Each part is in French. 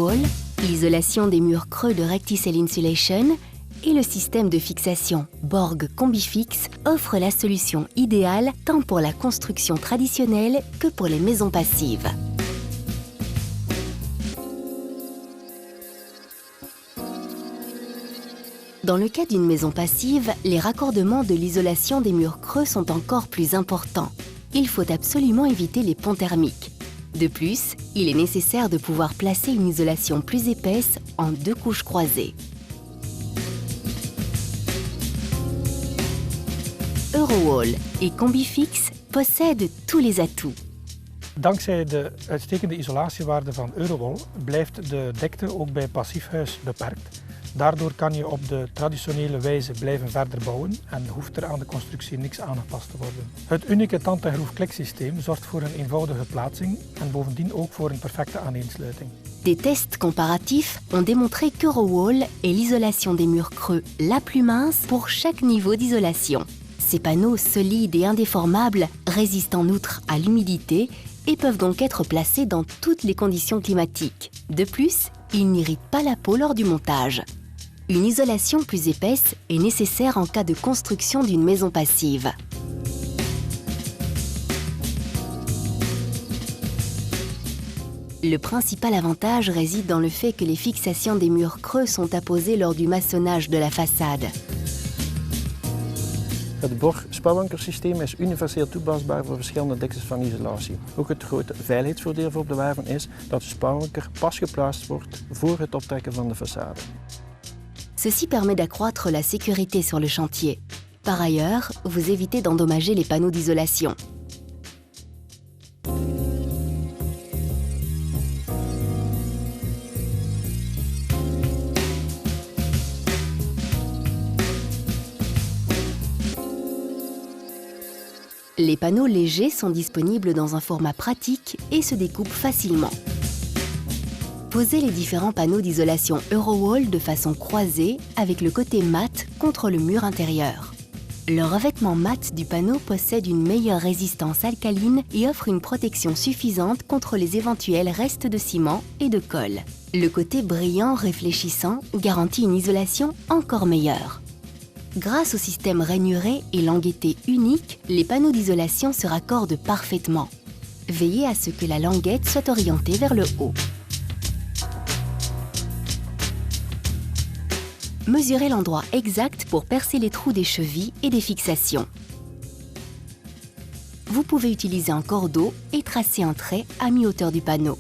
Eurowall, l'isolation des murs creux de Recticell Insulation et le système de fixation Borg Combifix offrent la solution idéale tant pour la construction traditionnelle que pour les maisons passives. Dans le cas d'une maison passive, les raccordements de l'isolation des murs creux sont encore plus importants. Il faut absolument éviter les ponts thermiques. De plus, il est nécessaire de pouvoir placer une isolation plus épaisse en 2 couches croisées. Eurowall et Combifix possèdent tous les atouts. Dankzij de uitstekende isolatiewaarde van Eurowall blijft de dikte ook bij passiefhuis beperkt. Daardoor kan je op de traditionele wijze blijven verder bouwen en hoeft er aan de constructie niks aangepast te worden. Het unieke tand- en groefkliksysteem zorgt voor een eenvoudige plaatsing en bovendien ook voor een perfecte aaneensluiting. Des tests comparatifs ont démontré qu'Eurowall est l'isolation des murs creux la plus mince pour chaque niveau d'isolation. Ces panneaux solides et indéformables résistent en outre à l'humidité et peuvent donc être placés dans toutes les conditions climatiques. De plus, ils n'irritent pas la peau lors du montage. Une isolation plus épaisse est nécessaire en cas de construction d'une maison passive. Le principal avantage réside dans le fait que les fixations des murs creux sont apposées lors du maçonnage de la façade. Het Borg spouwankersysteem is universeel toepasbaar voor verschillende diktes van isolatie. Ook het grote veiligheidsvoordeel voor de werven is dat de spouwanker pas geplaatst wordt voor het optrekken van de façade. Ceci permet d'accroître la sécurité sur le chantier. Par ailleurs, vous évitez d'endommager les panneaux d'isolation. Les panneaux légers sont disponibles dans un format pratique et se découpent facilement. Posez les différents panneaux d'isolation Eurowall de façon croisée avec le côté mat contre le mur intérieur. Le revêtement mat du panneau possède une meilleure résistance alcaline et offre une protection suffisante contre les éventuels restes de ciment et de colle. Le côté brillant réfléchissant garantit une isolation encore meilleure. Grâce au système rainuré et languetté unique, les panneaux d'isolation se raccordent parfaitement. Veillez à ce que la languette soit orientée vers le haut. Mesurez l'endroit exact pour percer les trous des chevilles et des fixations. Vous pouvez utiliser un cordeau et tracer un trait à mi-hauteur du panneau.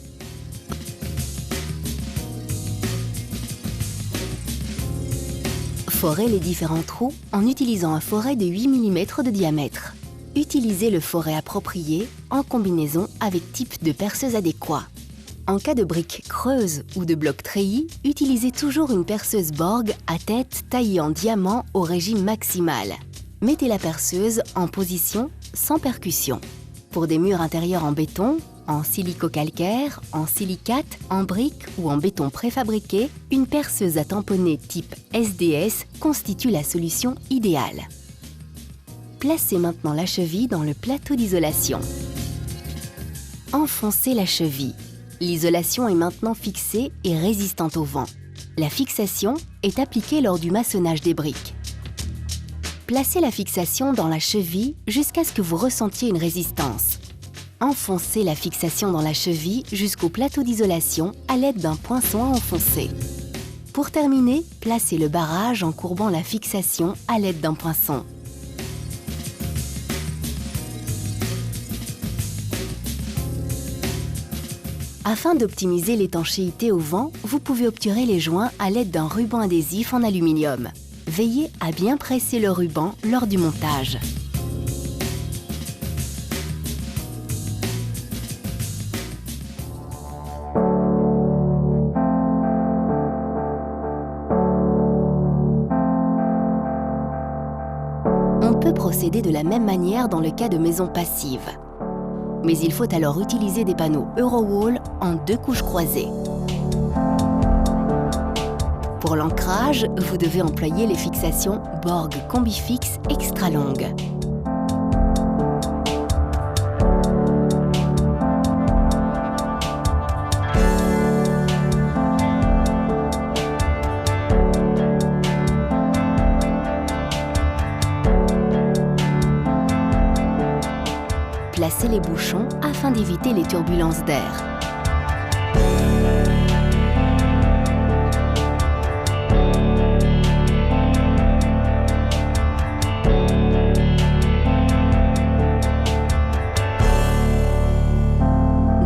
Forez les différents trous en utilisant un foret de 8 mm de diamètre. Utilisez le foret approprié en combinaison avec type de perceuse adéquat. En cas de briques creuses ou de blocs treillis, utilisez toujours une perceuse Borg à tête taillée en diamant au régime maximal. Mettez la perceuse en position sans percussion. Pour des murs intérieurs en béton, en silico-calcaire, en silicate, en briques ou en béton préfabriqué, une perceuse à tamponner type SDS constitue la solution idéale. Placez maintenant la cheville dans le plateau d'isolation. Enfoncez la cheville. L'isolation est maintenant fixée et résistante au vent. La fixation est appliquée lors du maçonnage des briques. Placez la fixation dans la cheville jusqu'à ce que vous ressentiez une résistance. Enfoncez la fixation dans la cheville jusqu'au plateau d'isolation à l'aide d'un poinçon à enfoncer. Pour terminer, placez le barrage en courbant la fixation à l'aide d'un poinçon. Afin d'optimiser l'étanchéité au vent, vous pouvez obturer les joints à l'aide d'un ruban adhésif en aluminium. Veillez à bien presser le ruban lors du montage. On peut procéder de la même manière dans le cas de maisons passives. Mais il faut alors utiliser des panneaux Eurowall en 2 couches croisées. Pour l'ancrage, vous devez employer les fixations Borg Combifix extra longues. casser les bouchons afin d'éviter les turbulences d'air.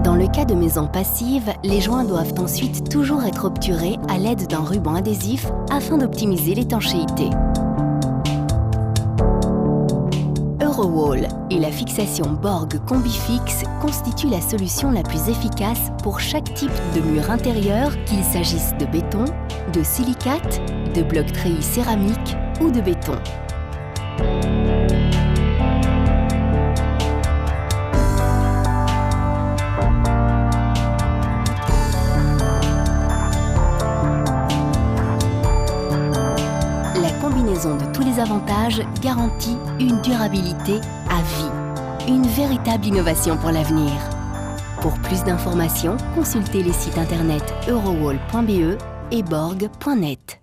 Dans le cas de maisons passives, les joints doivent ensuite toujours être obturés à l'aide d'un ruban adhésif afin d'optimiser l'étanchéité. Eurowall et la fixation Borg Combifix constituent la solution la plus efficace pour chaque type de mur intérieur, qu'il s'agisse de béton, de silicate, de blocs treillis céramique ou de béton. La combinaison de tous les avantages garantit une durabilité à vie. Une véritable innovation pour l'avenir. Pour plus d'informations, consultez les sites internet eurowall.be et borg.net.